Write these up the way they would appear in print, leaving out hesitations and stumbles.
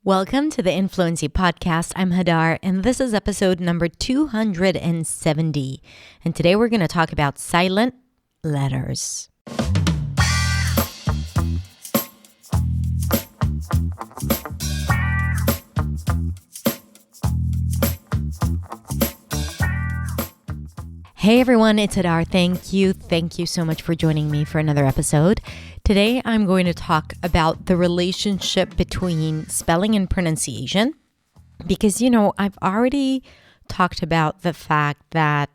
Welcome to the Influency Podcast. I'm Hadar, and this is episode number 270. And today we're going to talk about silent letters. Hey everyone, it's Hadar. Thank you so much for joining me for another episode. Today I'm going to talk about the relationship between spelling and pronunciation because, I've already talked about the fact that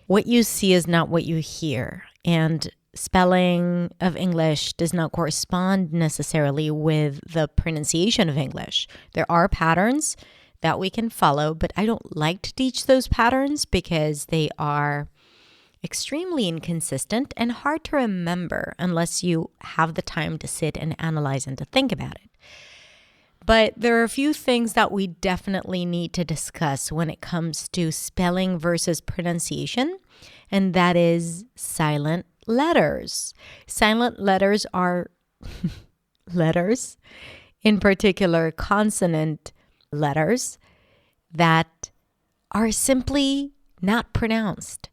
what you see is not what you hear, and spelling of English does not correspond necessarily with the pronunciation of English. There are patterns that we can follow, but I don't like to teach those patterns because they are extremely inconsistent and hard to remember unless you have the time to sit and analyze and to think about it. But there are a few things that we definitely need to discuss when it comes to spelling versus pronunciation, and that is silent letters. Silent letters are letters, in particular consonant letters that are simply not pronounced.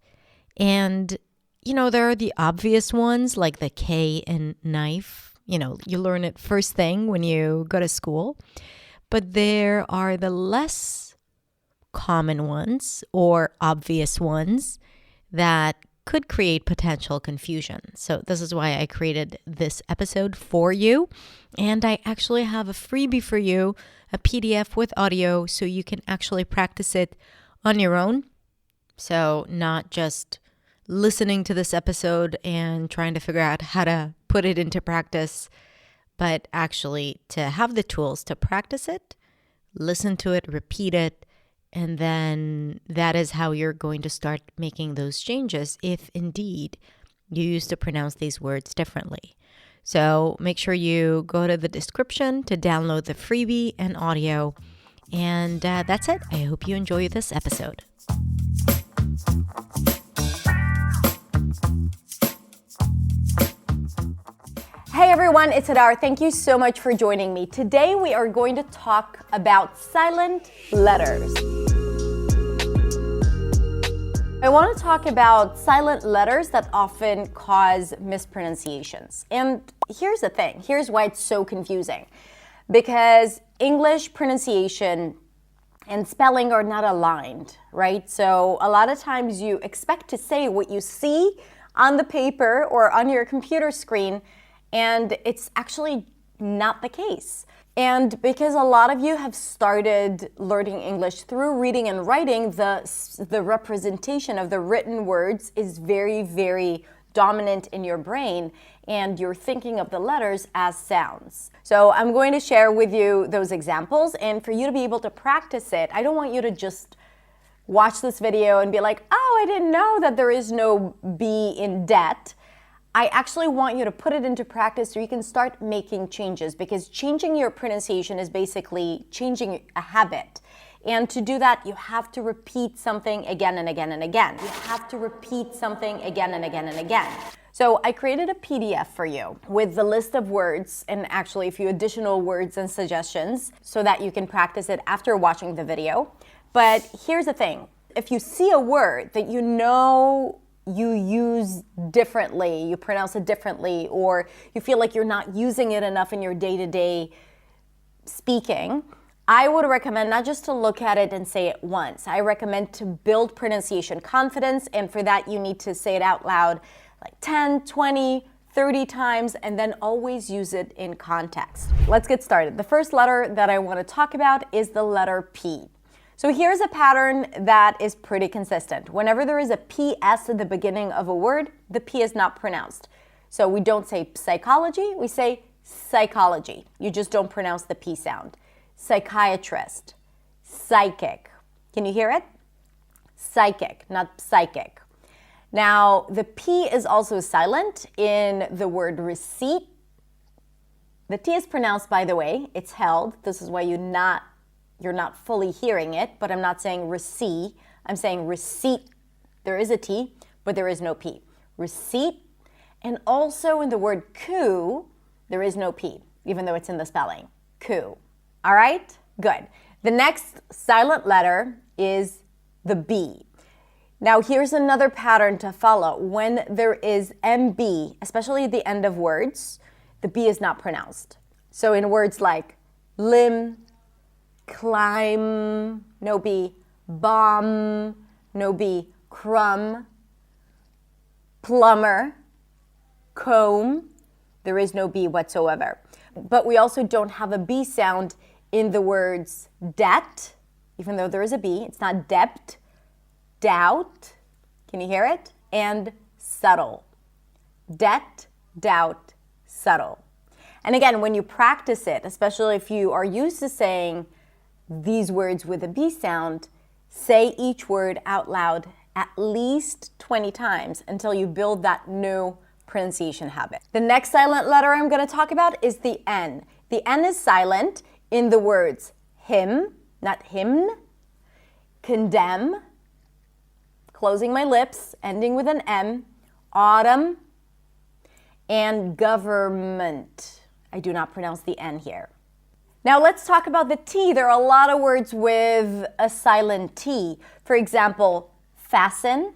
And, there are the obvious ones like the K in knife. You learn it first thing when you go to school. But there are the less common ones or obvious ones that could create potential confusion. So this is why I created this episode for you. And I actually have a freebie for you, a PDF with audio, so you can actually practice it on your own. So not just listening to this episode and trying to figure out how to put it into practice, but actually to have the tools to practice it, listen to it, repeat it, and then that is how you're going to start making those changes if indeed you used to pronounce these words differently. So make sure you go to the description to download the freebie and audio. And that's it. I hope you enjoy this episode. Hey everyone, it's Hadar. Thank you so much for joining me. Today we are going to talk about silent letters. I want to talk about silent letters that often cause mispronunciations. And here's the thing. Here's why it's so confusing. Because English pronunciation and spelling are not aligned, right? So a lot of times you expect to say what you see on the paper or on your computer screen, and it's actually not the case. And because a lot of you have started learning English through reading and writing, the representation of the written words is very, very dominant in your brain, and you're thinking of the letters as sounds. So I'm going to share with you those examples, and for you to be able to practice it, I don't want you to just watch this video and be like, oh, I didn't know that there is no B in debt. I actually want you to put it into practice so you can start making changes, because changing your pronunciation is basically changing a habit. And to do that, you have to repeat something again and again and again. You have to repeat something again and again and again. So I created a PDF for you with the list of words and actually a few additional words and suggestions so that you can practice it after watching the video. But here's the thing. If you see a word that you know you use differently, you pronounce it differently, or you feel like you're not using it enough in your day-to-day speaking, I would recommend not just to look at it and say it once. I recommend to build pronunciation confidence, and for that you need to say it out loud like 10, 20, 30 times, and then always use it in context. Let's get started. The first letter that I want to talk about is the letter P. So here's a pattern that is pretty consistent. Whenever there is a PS at the beginning of a word, the P is not pronounced. So we don't say psychology, we say psychology. You just don't pronounce the P sound. Psychiatrist, psychic. Can you hear it? Psychic, not psychic. Now, the P is also silent in the word receipt. The T is pronounced, by the way. It's held. This is why you're not fully hearing it, but I'm not saying receipt. I'm saying receipt. There is a T, but there is no P. Receipt. And also in the word coup, there is no P, even though it's in the spelling. Coup. All right? Good. The next silent letter is the B. Now, here's another pattern to follow. When there is MB, especially at the end of words, the B is not pronounced. So in words like limb, climb, no B, bomb, no B, crumb, plumber, comb, there is no B whatsoever. But we also don't have a B sound in the words debt, even though there is a B. It's not debt, doubt, can you hear it? And subtle. Debt, doubt, subtle. And again, when you practice it, especially if you are used to saying these words with a B sound, say each word out loud at least 20 times until you build that new pronunciation habit. The next silent letter I'm going to talk about is the N. The N is silent in the words hymn, not hymn, condemn, closing my lips, ending with an M, autumn, and government. I do not pronounce the N here. Now let's talk about the T. There are a lot of words with a silent T. For example, fasten.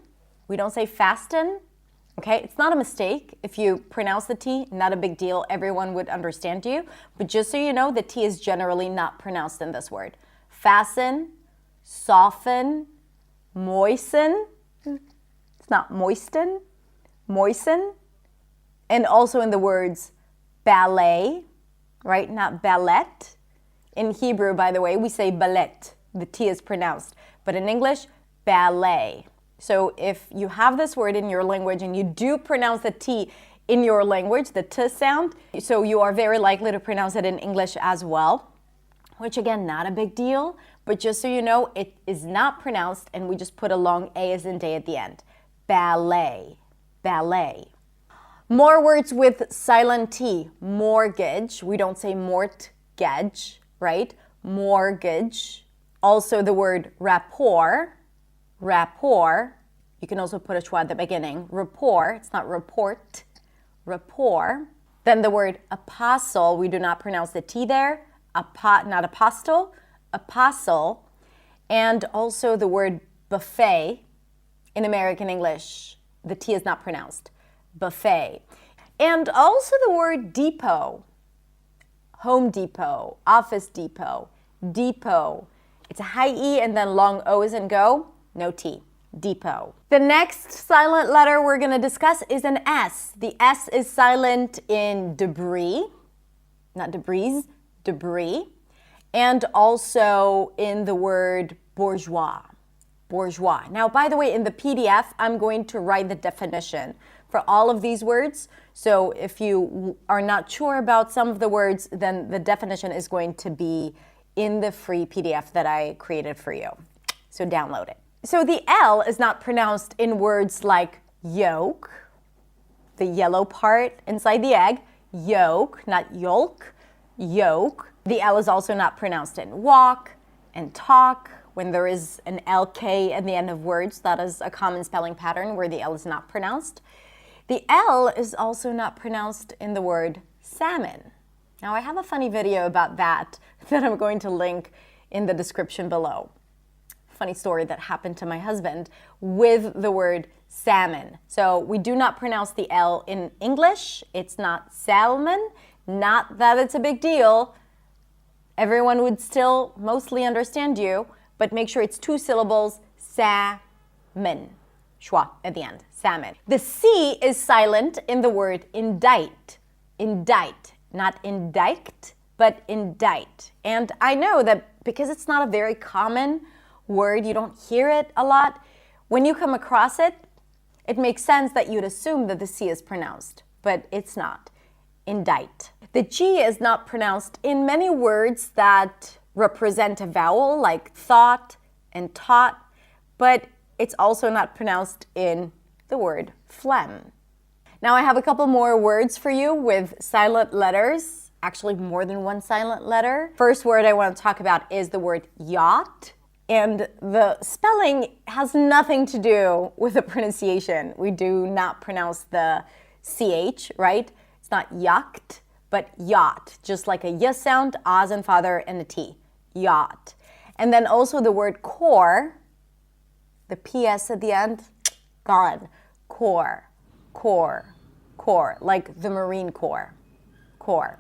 We don't say fasten. Okay, it's not a mistake. If you pronounce the T, not a big deal. Everyone would understand you. But just so you know, the T is generally not pronounced in this word. Fasten, soften, moisten. It's not moisten, moisten. And also in the words ballet, right? Not ballet. In Hebrew, by the way, we say ballet. The T is pronounced. But in English, ballet. So if you have this word in your language and you do pronounce the T in your language, the T sound, so you are very likely to pronounce it in English as well, which again, not a big deal, but just so you know, it is not pronounced and we just put a long A as in day at the end. Ballet, ballet. More words with silent T. Mortgage. We don't say mortgage, right? Mortgage. Also the word rapport. Rapport. You can also put a schwa at the beginning. Rapport. It's not report. Rapport. Then the word apostle. We do not pronounce the T there. Not apostle. Apostle. And also the word buffet. In American English, the T is not pronounced. Buffet. And also the word depot. Home Depot, Office Depot, depot. It's a high E and then long O as in go, no T. Depot. The next silent letter we're going to discuss is an S. The S is silent in debris, not debris, debris, and also in the word bourgeois. Bourgeois. Now, by the way, in the PDF, I'm going to write the definition for all of these words. So if you are not sure about some of the words, then the definition is going to be in the free PDF that I created for you. So download it. So the L is not pronounced in words like yolk, the yellow part inside the egg, yolk, not yolk, yolk. The L is also not pronounced in walk and talk. When there is an LK at the end of words, that is a common spelling pattern where the L is not pronounced. The L is also not pronounced in the word salmon. Now I have a funny video about that I'm going to link in the description below. Funny story that happened to my husband with the word salmon. So we do not pronounce the L in English. It's not salmon. Not that it's a big deal. Everyone would still mostly understand you, but make sure it's 2 syllables, salmon. Schwa at the end, salmon. The C is silent in the word indict. Indict, not indict, but indict. And I know that because it's not a very common word, you don't hear it a lot. When you come across it, it makes sense that you'd assume that the C is pronounced, but it's not. Indict. The G is not pronounced in many words that represent a vowel like thought and taught, but it's also not pronounced in the word phlegm. Now I have a couple more words for you with silent letters, actually more than one silent letter. First word I want to talk about is the word yacht, and the spelling has nothing to do with the pronunciation. We do not pronounce the CH, right? It's not yacht, but yacht, just like a y sound, as in father, and a T, yacht. And then also the word core, the PS at the end, gone. Core, core, core, like the Marine Corps, core.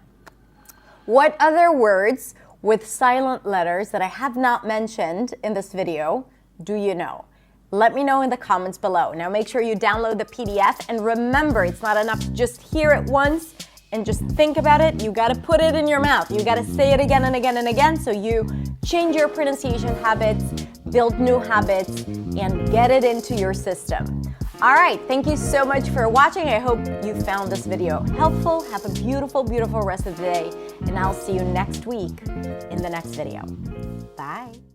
What other words with silent letters that I have not mentioned in this video do you know? Let me know in the comments below. Now make sure you download the PDF, and remember, it's not enough to just hear it once and just think about it. You gotta put it in your mouth. You gotta say it again and again and again, so you change your pronunciation habits, build new habits, and get it into your system. All right, thank you so much for watching. I hope you found this video helpful. Have a beautiful, beautiful rest of the day, and I'll see you next week in the next video. Bye.